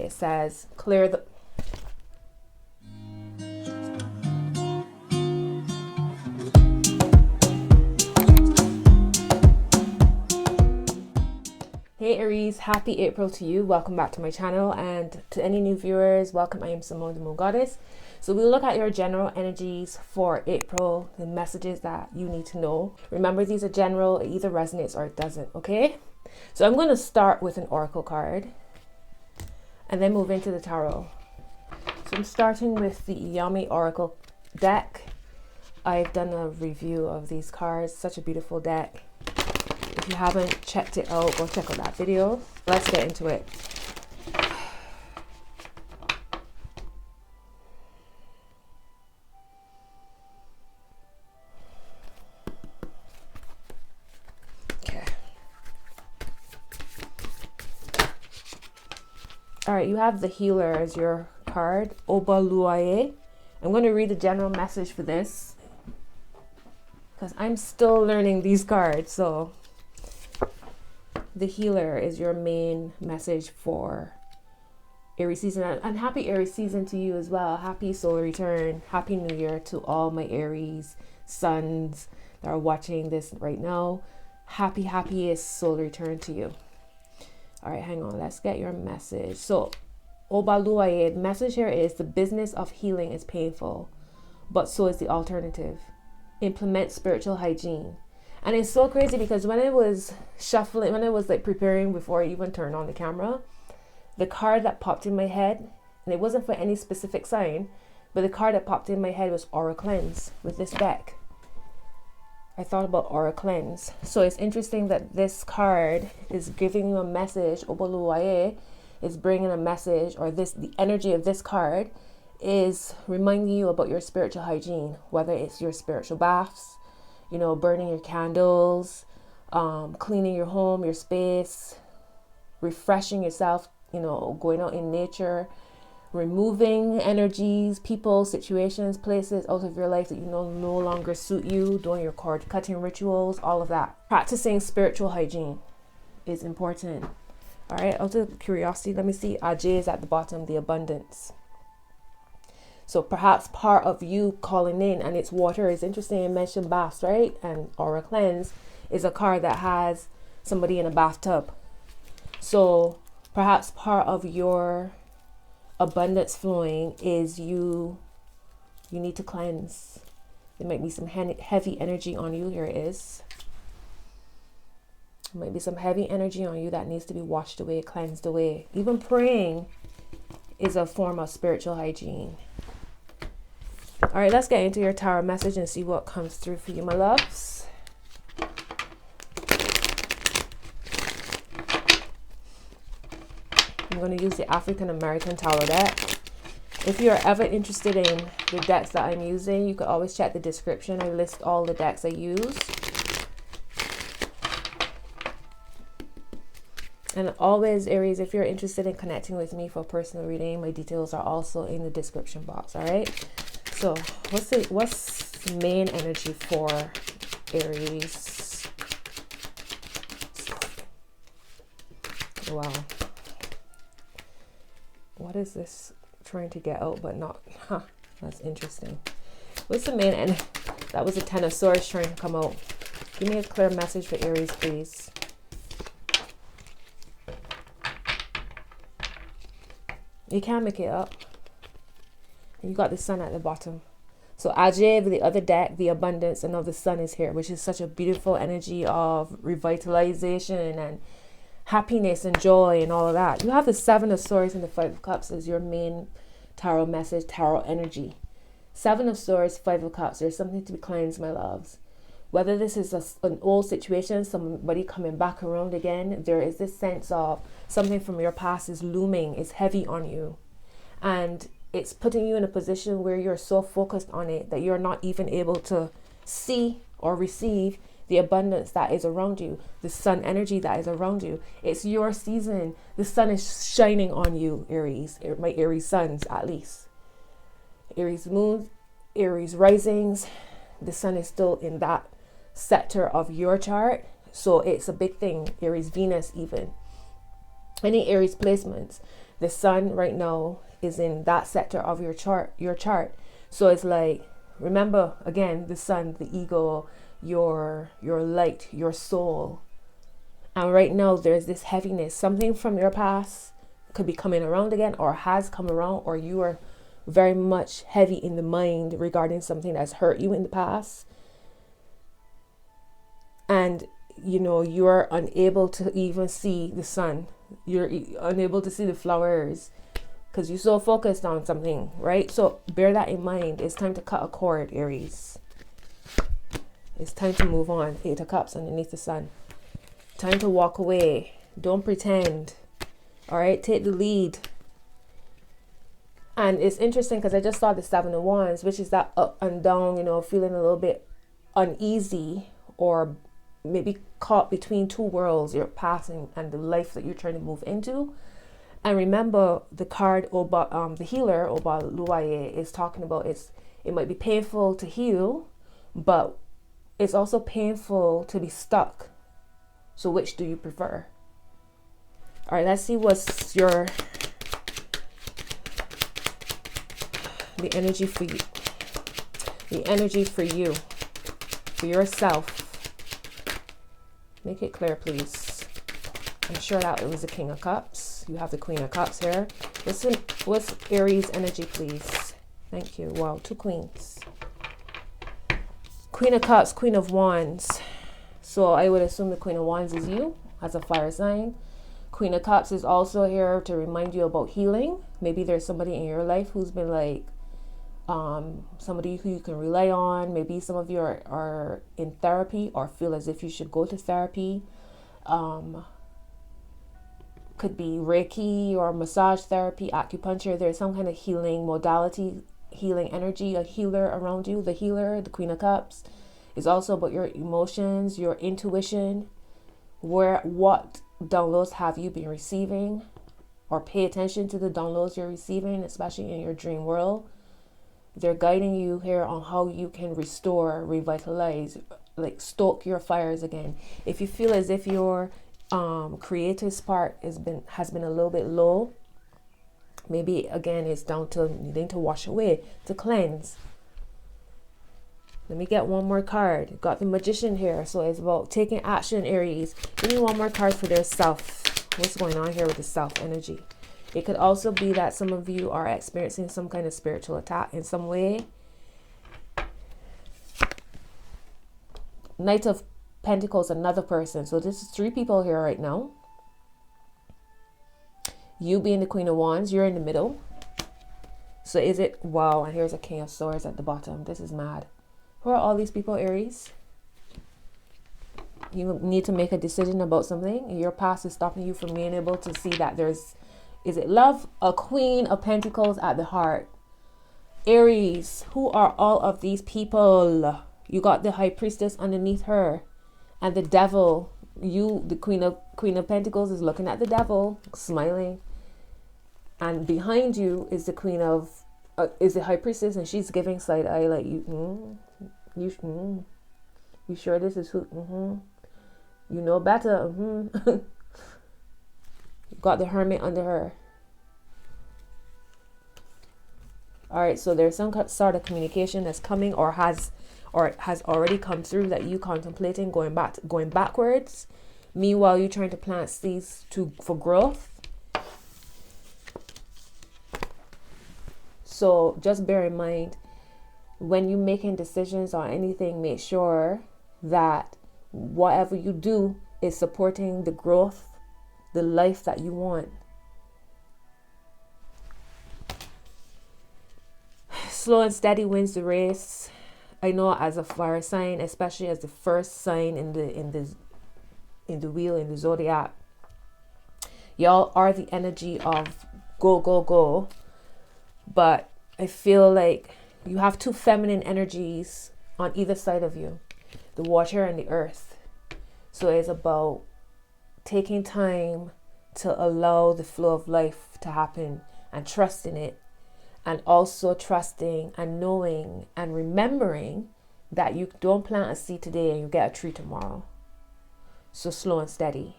it says, clear the... Hey Aries, happy April to you. Welcome back to my channel, and to any new viewers, welcome. I am Simone the Moon Goddess. So we'll look at your general energies for April, the messages that you need to know. Remember, these are general, it either resonates or it doesn't, okay? So I'm going to start with an oracle card and then move into the tarot. So I'm starting with the Yami Oracle deck. I've done a review of these cards, such a beautiful deck. If you haven't checked it out, go check out that video. Let's get into it. Okay. All right, you have the Healer as your card, Obaluaye. I'm going to read the general message for this because I'm still learning these cards, so the Healer is your main message for Aries season, and happy Aries season to you as well. Happy solar return, happy new year to all my Aries sons that are watching this right now. Happiest solar return to you. All right, hang on, let's get your message. So Obaluaye, the message here is: the business of healing is painful, but so is the alternative. Implement spiritual hygiene. And it's so crazy because when I was shuffling, when I was like preparing before I even turned on the camera, the card that popped in my head, and it wasn't for any specific sign, but the card that popped in my head was Aura Cleanse with this deck. I thought about Aura Cleanse. So it's interesting that this card is giving you a message. Obaluaye is bringing a message, or the energy of this card is reminding you about your spiritual hygiene, whether it's your spiritual baths, you know, burning your candles, cleaning your home, your space, refreshing yourself, you know, going out in nature, removing energies, people, situations, places out of your life that no longer suit you, doing your cord cutting rituals, all of that. Practicing spiritual hygiene is important. All right, out of curiosity, let me see. Ajay is at the bottom, the abundance. So perhaps part of you calling in, and it's water, is interesting. I mentioned baths, right? And Aura Cleanse is a card that has somebody in a bathtub. So perhaps part of your abundance flowing is you need to cleanse. There might be some heavy energy on you. Here it is. There might be some heavy energy on you that needs to be washed away, cleansed away. Even praying is a form of spiritual hygiene. All right, let's get into your tarot message and see what comes through for you, my loves. I'm going to use the African American Tarot deck. If you're ever interested in the decks that I'm using, you can always check the description. I list all the decks I use. And always, Aries, if you're interested in connecting with me for a personal reading, my details are also in the description box, all right? So what's the main energy for Aries? Wow. What is this trying to get out but not? Huh, that's interesting. What's the main energy? That was a Ten of Swords trying to come out. Give me a clear message for Aries, please. You can't make it up. You got the Sun at the bottom. So Ajay, the other deck, the abundance, and now the Sun is here, which is such a beautiful energy of revitalization and happiness and joy and all of that. You have the Seven of Swords and the Five of Cups as your main tarot message, tarot energy. Seven of Swords, Five of Cups. There's something to be cleansed, my loves. Whether this is an old situation, somebody coming back around again, there is this sense of something from your past is looming, is heavy on you. And it's putting you in a position where you're so focused on it that you're not even able to see or receive the abundance that is around you, the sun energy that is around you. It's your season. The sun is shining on you, Aries, my Aries suns at least. Aries moon, Aries risings, the sun is still in that sector of your chart. So it's a big thing, Aries Venus even. Any Aries placements, the sun right now is in that sector of your chart. So it's like, remember again, the sun, the ego, your light, your soul. And right now there's this heaviness, something from your past could be coming around again, or has come around, or you are very much heavy in the mind regarding something that's hurt you in the past. And you're unable to even see the sun. You're unable to see the flowers because you're so focused on something, right? So bear that in mind. It's time to cut a cord, Aries. It's time to move on. Eight of Cups underneath the sun. Time to walk away. Don't pretend. All right, take the lead. And it's interesting because I just saw the Seven of Wands, which is that up and down, feeling a little bit uneasy, or maybe caught between two worlds, your past and the life that you're trying to move into. And remember, the card the healer, Oba Luaye, is talking about it might be painful to heal, but it's also painful to be stuck. So which do you prefer? All right, let's see what's the energy for you. The energy for you, for yourself. Make it clear, please. I'm sure that it was the King of Cups. You have the Queen of Cups here. What's Aries energy, please? Thank you. Wow, 2 queens. Queen of Cups, Queen of Wands. So I would assume the Queen of Wands is you as a fire sign. Queen of Cups is also here to remind you about healing. Maybe there's somebody in your life who's been like, somebody who you can rely on. Maybe some of you are in therapy or feel as if you should go to therapy. Could be Reiki or massage therapy, acupuncture. There's some kind of healing modality, healing energy, a healer around you. The healer, the Queen of Cups, is also about your emotions, your intuition. What downloads have you been receiving? Or pay attention to the downloads you're receiving, especially in your dream world. They're guiding you here on how you can restore, revitalize, like stoke your fires again. If you feel as if your creative spark has been a little bit low, maybe again it's down to needing to wash away, to cleanse. Let me get one more card. Got the Magician here, so it's about taking action, Aries. Give me one more card for their self. What's going on here with the self energy? It could also be that some of you are experiencing some kind of spiritual attack in some way. Knight of Pentacles, another person. So this is 3 people here right now. You being the Queen of Wands, you're in the middle. So is it, wow, and here's a King of Swords at the bottom. This is mad. Who are all these people, Aries? You need to make a decision about something. Your past is stopping you from being able to see that is it love? A Queen of Pentacles at the heart. Aries, who are all of these people? You got the High Priestess underneath her. And the Devil. You, the Queen of Pentacles, is looking at the Devil, smiling. And behind you is the Queen of... is the High Priestess, and she's giving side eye like, you sure this is who? You know better. Got the Hermit under her. All right, so there's some sort of communication that's coming, or has already come through, that you contemplating going backwards. Meanwhile, you're trying to plant seeds for growth. So just bear in mind, when you're making decisions on anything, make sure that whatever you do is supporting the growth, the life that you want. Slow and steady wins the race. I know, as a fire sign, especially as the first sign in the wheel, in the zodiac, y'all are the energy of go, go, go. But I feel like you have 2 feminine energies on either side of you, the water and the earth. So it's about taking time to allow the flow of life to happen and trusting it, and also trusting and knowing and remembering that you don't plant a seed today and you get a tree tomorrow. So slow and steady.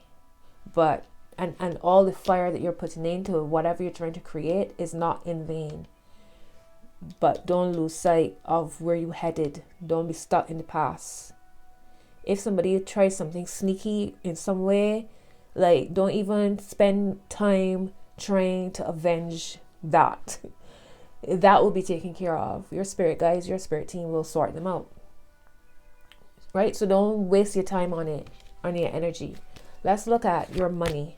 But and all the fire that you're putting into whatever you're trying to create is not in vain. But don't lose sight of where you headed. Don't be stuck in the past. If somebody tries something sneaky in some way, like, don't even spend time trying to avenge that. That will be taken care of. Your spirit guides, your spirit team will sort them out. Right? So don't waste your time on it, on your energy. Let's look at your money.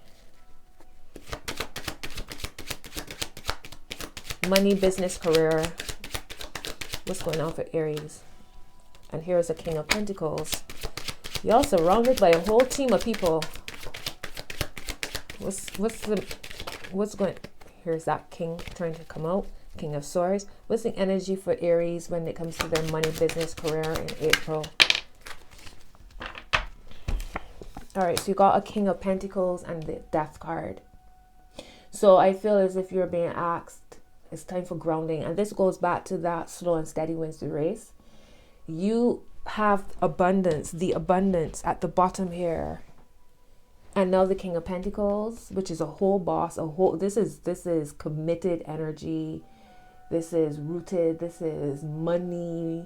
Money, business, career. What's going on for Aries? And here's a King of Pentacles. You're surrounded by a whole team of people. What's going? Here's that King trying to come out. King of Swords. What's the energy for Aries when it comes to their money, business, career in April? All right, so you got a King of Pentacles and the Death card. So I feel as if you're being asked, it's time for grounding. And this goes back to that slow and steady wins the race. You have abundance, the abundance at the bottom here. And now the King of Pentacles, which is a whole boss, this is committed energy. This is rooted. This is money,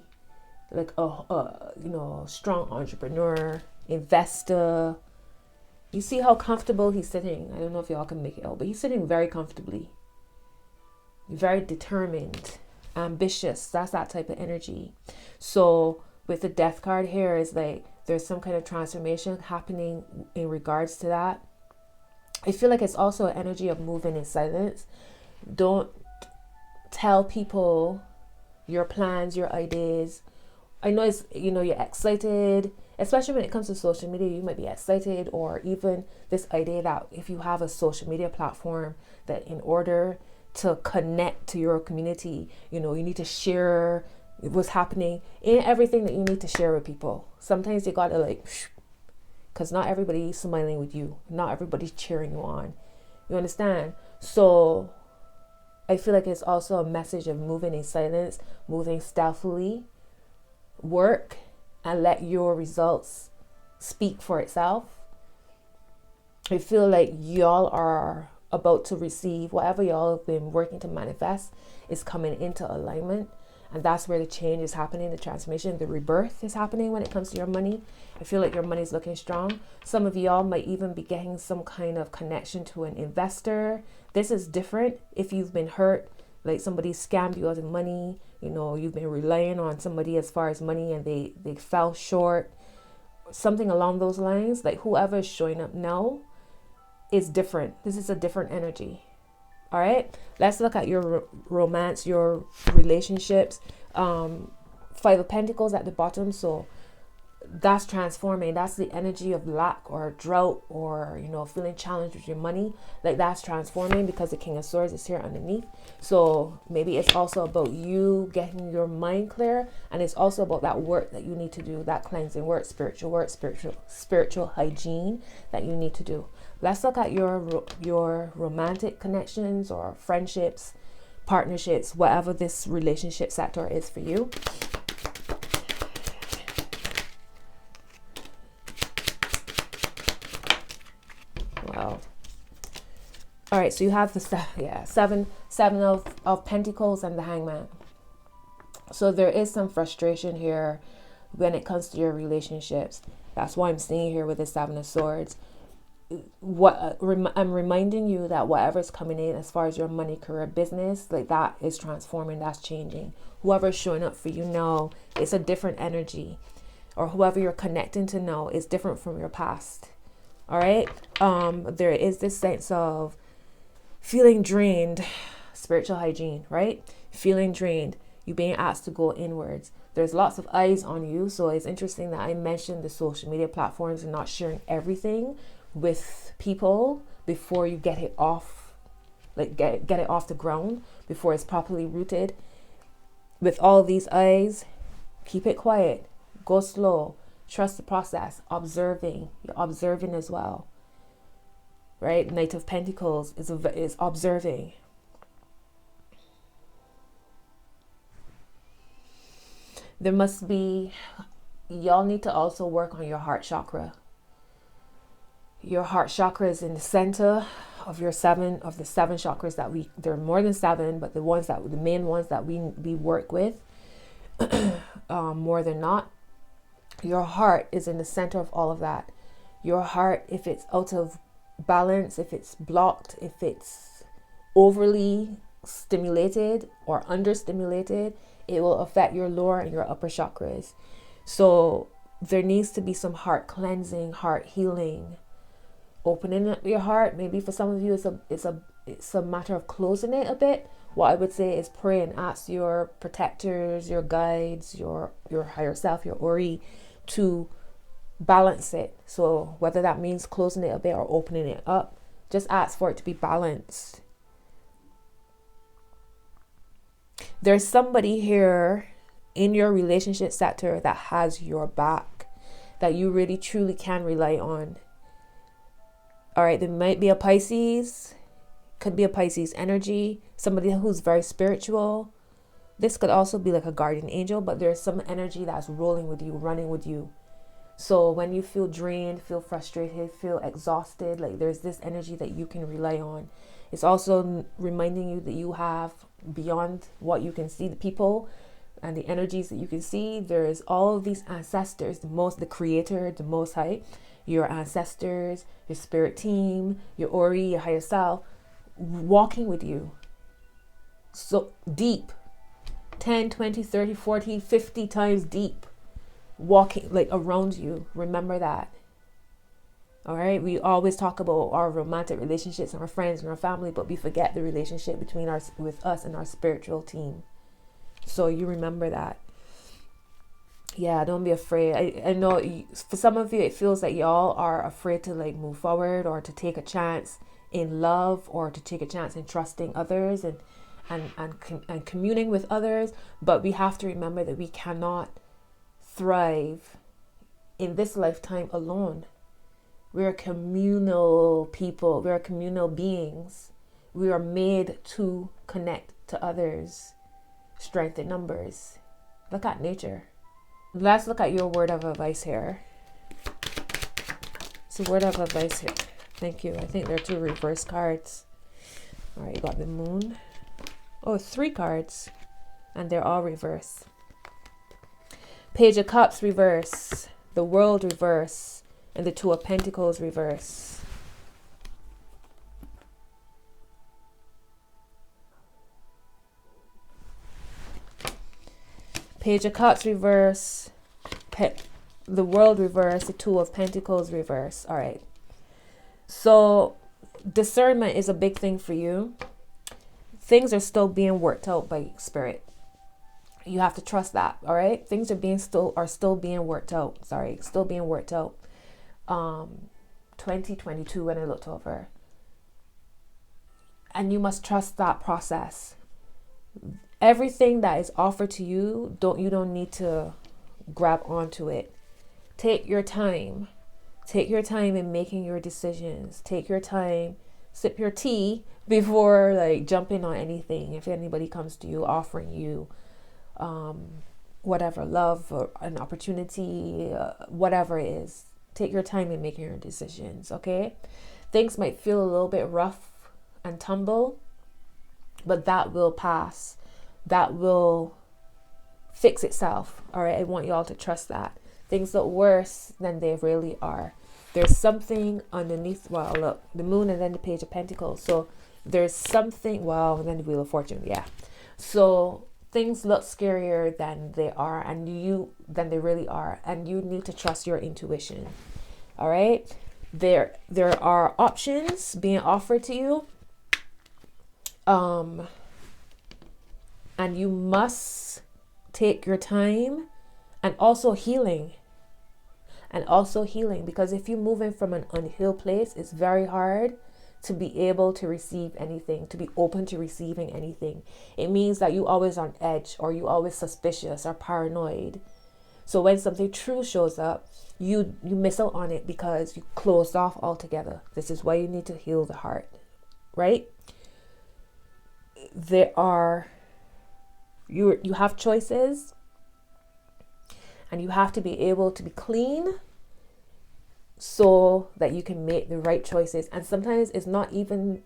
like a strong entrepreneur, investor. You see how comfortable he's sitting. I don't know if y'all can make it out, but he's sitting very comfortably. Very determined, ambitious. That's that type of energy. So with the Death card here, is like there's some kind of transformation happening in regards to that. I feel like it's also an energy of moving in silence. Don't tell people your plans, your ideas. I know it's, you're excited, especially when it comes to social media. You might be excited, or even this idea that if you have a social media platform, that in order to connect to your community, you need to share what's happening in everything that you need to share with people. Sometimes you gotta because not everybody's smiling with you, not everybody's cheering you on. You understand? So I feel like it's also a message of moving in silence, moving stealthily, work, and let your results speak for itself. I feel like y'all are about to receive whatever y'all have been working to manifest is coming into alignment. And that's where the change is happening, the transformation, the rebirth is happening when it comes to your money. I feel like your money is looking strong. Some of y'all might even be getting some kind of connection to an investor. This is different if you've been hurt, like somebody scammed you out of money. You've been relying on somebody as far as money and they fell short. Something along those lines. Like whoever is showing up now is different. This is a different energy. All right, let's look at your romance, your relationships. Five of Pentacles at the bottom. So that's transforming. That's the energy of lack or drought, or feeling challenged with your money. Like that's transforming because the King of Swords is here underneath. So maybe it's also about you getting your mind clear, and it's also about that work that you need to do, that cleansing work, spiritual hygiene that you need to do. Let's look at your romantic connections or friendships, partnerships, whatever this relationship sector is for you. Wow. All right, so you have the seven of Pentacles and the Hangman. So there is some frustration here when it comes to your relationships. That's why I'm seeing here with the Seven of Swords. I'm reminding you that whatever's coming in as far as your money, career, business, like that is transforming, that's changing. Whoever's showing up for you now, it's a different energy, or whoever you're connecting to now is different from your past. All right. There is this sense of feeling drained, spiritual hygiene, right? Feeling drained, you being asked to go inwards. There's lots of eyes on you. So it's interesting that I mentioned the social media platforms and not sharing everything with people before you get it off, like get it off the ground, before it's properly rooted. With all these eyes, keep it quiet, go slow, trust the process, observing. You're observing as well, right? Knight of Pentacles is observing. There must be, y'all need to also work on your heart chakra. Your heart chakra is in the center of the seven chakras that there are more than seven, but the main ones that we work with, more than not. Your heart is in the center of all of that. Your heart, if it's out of balance, if it's blocked, if it's overly stimulated or understimulated, it will affect your lower and your upper chakras. So there needs to be some heart cleansing, heart healing, opening up your heart. Maybe for some of you it's a matter of closing it a bit. What I would say is pray and ask your protectors, your guides, your higher self, your Ori, to balance it. So whether that means closing it a bit or opening it up, just ask for it to be balanced. There's somebody here in your relationship sector that has your back, that you really truly can rely on. All right, there might be a Pisces, could be a Pisces energy, somebody who's very spiritual. This could also be like a guardian angel, but there's some energy that's rolling with you, running with you. So when you feel drained, feel frustrated, feel exhausted, like there's this energy that you can rely on. It's also reminding you that you have, beyond what you can see, the people and the energies that you can see, there's all of these ancestors, the creator, the most high, your ancestors, your spirit team, your Ori, your higher self, walking with you. So deep, 10, 20, 30, 40, 50 times deep, walking like around you. Remember that. All right, we always talk about our romantic relationships and our friends and our family, but we forget the relationship between with us and our spiritual team. So you remember that. Yeah, don't be afraid. I know for some of you it feels like y'all are afraid to like move forward or to take a chance in love or to take a chance in trusting others and communing with others. But we have to remember that we cannot thrive in this lifetime alone. We're communal people. We're communal beings. We are made to connect to others. Strength in numbers. Look at nature. Let's look at your word of advice here. It's a word of advice here. Thank you. I think there are 2 reverse cards. All right, you got the moon. Oh, 3 cards. And they're all reverse. Page of Cups reverse. The World reverse. And the 2 of Pentacles reverse. Page of Cups reverse. The World reverse. The 2 of Pentacles reverse. All right. So discernment is a big thing for you. Things are still being worked out by Spirit. You have to trust that. All right. Things are still being worked out. Still being worked out. 2022 when I looked over. And you must trust that process. Everything that is offered to you, you don't need to grab onto it. Take your time. Take your time in making your decisions. Take your time. Sip your tea before like jumping on anything. If anybody comes to you offering you whatever, love or an opportunity, whatever it is, take your time in making your decisions. Okay, things might feel a little bit rough and tumble, but that will pass. That will fix itself. All right, I want you all to trust that. Things look worse than they really are. There's something underneath. Well, look, the moon and then the Page of Pentacles. So there's something. Wow, and then the Wheel of Fortune. Yeah. So things look scarier than they are, than they really are, and you need to trust your intuition. All right. There are options being offered to you. And you must take your time, and also healing. Because if you're moving from an unhealed place, it's very hard to be able to receive anything, to be open to receiving anything. It means that you always on edge, or you always suspicious or paranoid. So when something true shows up, you miss out on it because you closed off altogether. This is why you need to heal the heart, right? You have choices, and you have to be able to be clean so that you can make the right choices. And sometimes it's not even,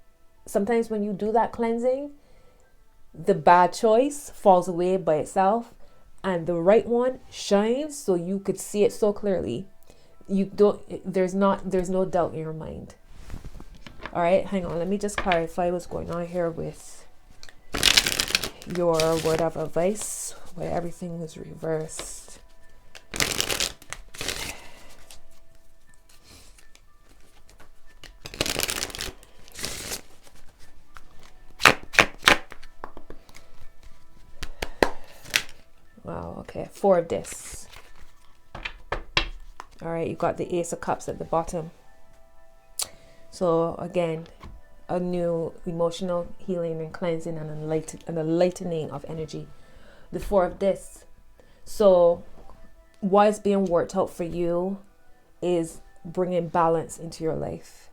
sometimes when you do that cleansing, the bad choice falls away by itself and the right one shines so you could see it so clearly. You don't, there's no doubt in your mind. All right, hang on, let me just clarify what's going on here with your word of advice where everything is reversed. Wow, okay, 4 of this. All right, you got the Ace of Cups at the bottom. So again, a new emotional healing and cleansing and a lightening of energy. The 4 of this. So what is being worked out for you is bringing balance into your life.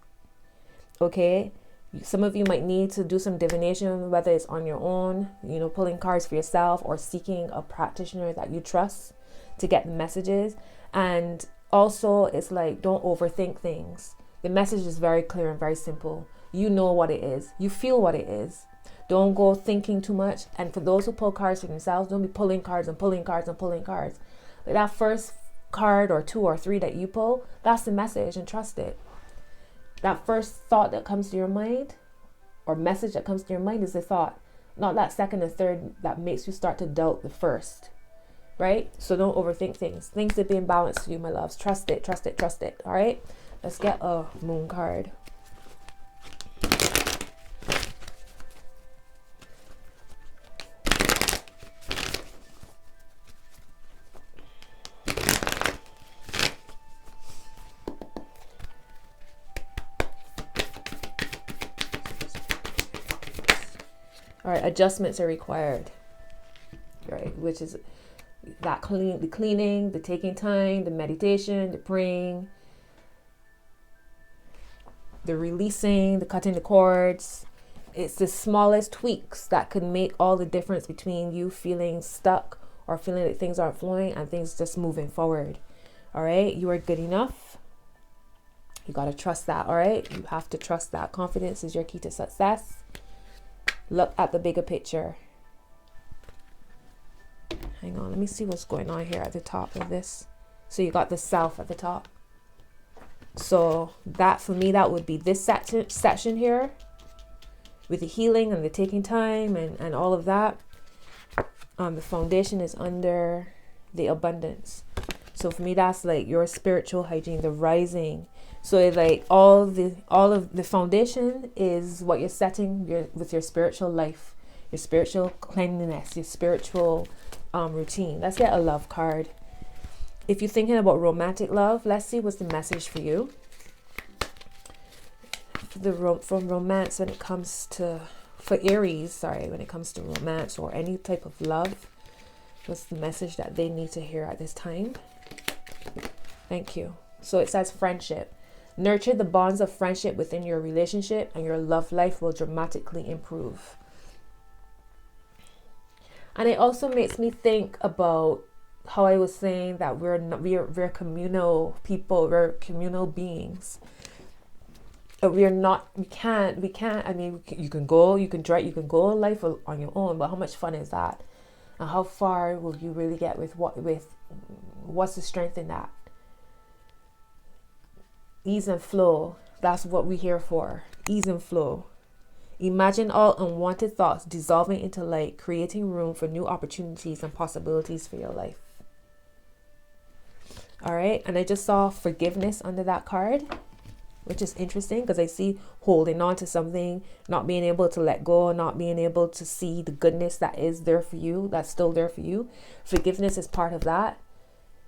Okay? Some of you might need to do some divination, whether it's on your own, you know, pulling cards for yourself or seeking a practitioner that you trust to get the messages. And also, it's like, don't overthink things. The message is very clear and very simple. You know what it is. You feel what it is. Don't go thinking too much. And for those who pull cards for themselves, don't be pulling cards and pulling cards and pulling cards. Like that first card or 2 or 3 that you pull, that's the message, and trust it. That first thought that comes to your mind or message that comes to your mind is the thought, not that second and third that makes you start to doubt the first, right? So don't overthink things. Things are being balanced to you, my loves. Trust it, trust it, trust it. All right, let's get a moon card. All right, adjustments are required, right? Which is that the cleaning, the taking time, the meditation, the praying, the releasing, the cutting the cords. It's the smallest tweaks that could make all the difference between you feeling stuck or feeling that things aren't flowing and things just moving forward. All right, you are good enough. You got to trust that. All right, you have to trust that. Confidence is your key to success. Look at the bigger picture. Hang on, let me see what's going on here at the top of this. So you got the South at the top. So that, for me, that would be this section here with the healing and the taking time and all of that. The foundation is under the abundance. So for me, that's like your spiritual hygiene, the rising. So it's like all of the foundation is what you're setting with your spiritual life, your spiritual cleanliness, your spiritual routine. Let's get a love card. If you're thinking about romantic love, let's see what's the message for you. From romance, when it comes to, for Aries, sorry, when it comes to romance or any type of love, what's the message that they need to hear at this time? Thank you. So it says friendship. Nurture the bonds of friendship within your relationship and your love life will dramatically improve. And it also makes me think about how I was saying that we're communal people, we're communal beings. We can't, I mean, you can go life on your own, but how much fun is that? And how far will you really get with what's the strength in that? Ease and flow. That's what we're here for. Ease and flow. Imagine all unwanted thoughts dissolving into light, creating room for new opportunities and possibilities for your life. All right. And I just saw forgiveness under that card, which is interesting because I see holding on to something, not being able to let go, not being able to see the goodness that is there for you, that's still there for you. Forgiveness is part of that.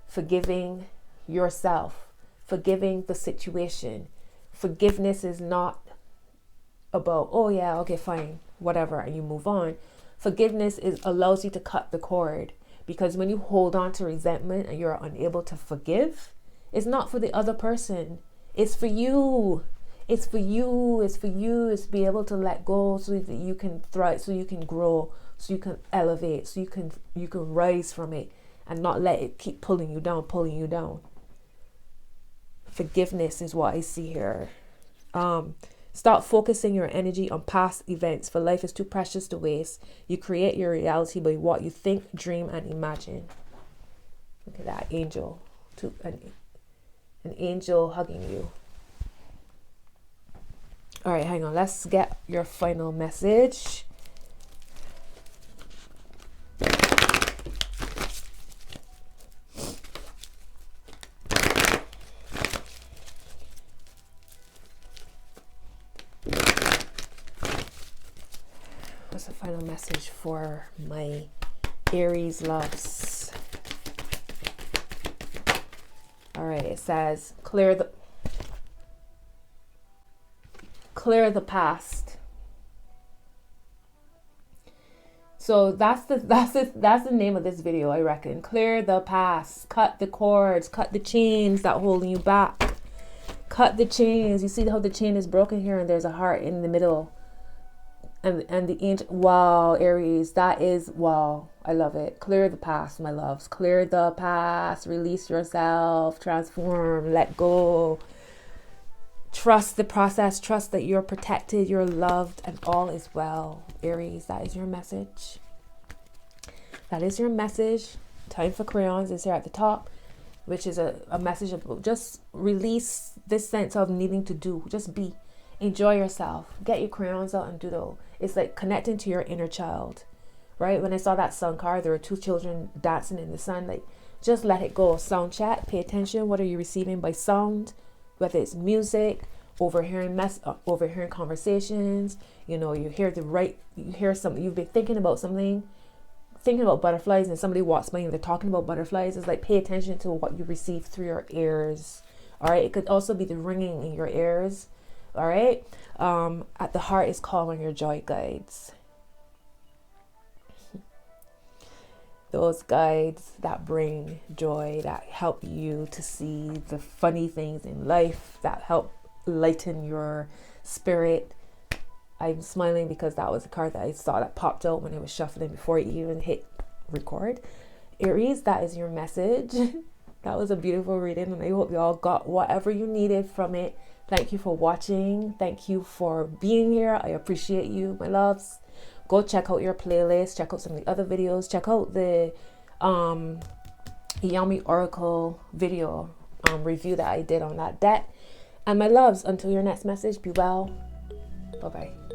Forgiving yourself. Forgiving the situation. Forgiveness is not about, oh yeah, okay, fine, whatever, and you move on. Forgiveness allows you to cut the cord, because when you hold on to resentment and you're unable to forgive, it's not for the other person. It's for you. It's for you. It's for you. It's to be able to let go so that you can thrive, so you can grow, so you can elevate, so you can rise from it and not let it keep pulling you down. Forgiveness is what I see here. Stop focusing your energy on past events, for life is too precious to waste. You create your reality by what you think, dream, and imagine. Look at that angel. An angel hugging you. All right, hang on. Let's get your final message. What's the final message for my Aries loves? All right, it says clear the past. So that's the name of this video, I reckon. Clear the past. Cut the cords. Cut the chains that holding you back. Cut the chains. You see how the chain is broken here, and there's a heart in the middle. And the angel. Wow, Aries, that is wow. I love it. Clear the past, my loves. Clear the past. Release yourself. Transform. Let go. Trust the process. Trust that you're protected, you're loved, and all is well. Aries, that is your message. That is your message. Time for crayons is here at the top, which is a message of just release this sense of needing to do. Just be. Enjoy yourself. Get your crayons out and doodle. It's like connecting to your inner child, right? When I saw that sun card, there were two children dancing in the sun. Like, just let it go. Sound check. Pay attention. What are you receiving by sound? Whether it's music, overhearing conversations, you hear something, you've been thinking about butterflies, and somebody walks by and they're talking about butterflies. It's like, pay attention to what you receive through your ears. All right. It could also be the ringing in your ears. All right. At the heart is calling your joy guides. Those guides that bring joy, that help you to see the funny things in life, that help lighten your spirit. I'm smiling because that was a card that I saw that popped out when I was shuffling before it even hit record. Aries, that is your message. That was a beautiful reading, and I hope you all got whatever you needed from it. Thank you for watching. Thank you for being here. I appreciate you, my loves. Go check out your playlist. Check out some of the other videos. Check out the Yami Oracle video review that I did on that deck. And my loves, until your next message, be well. Bye-bye.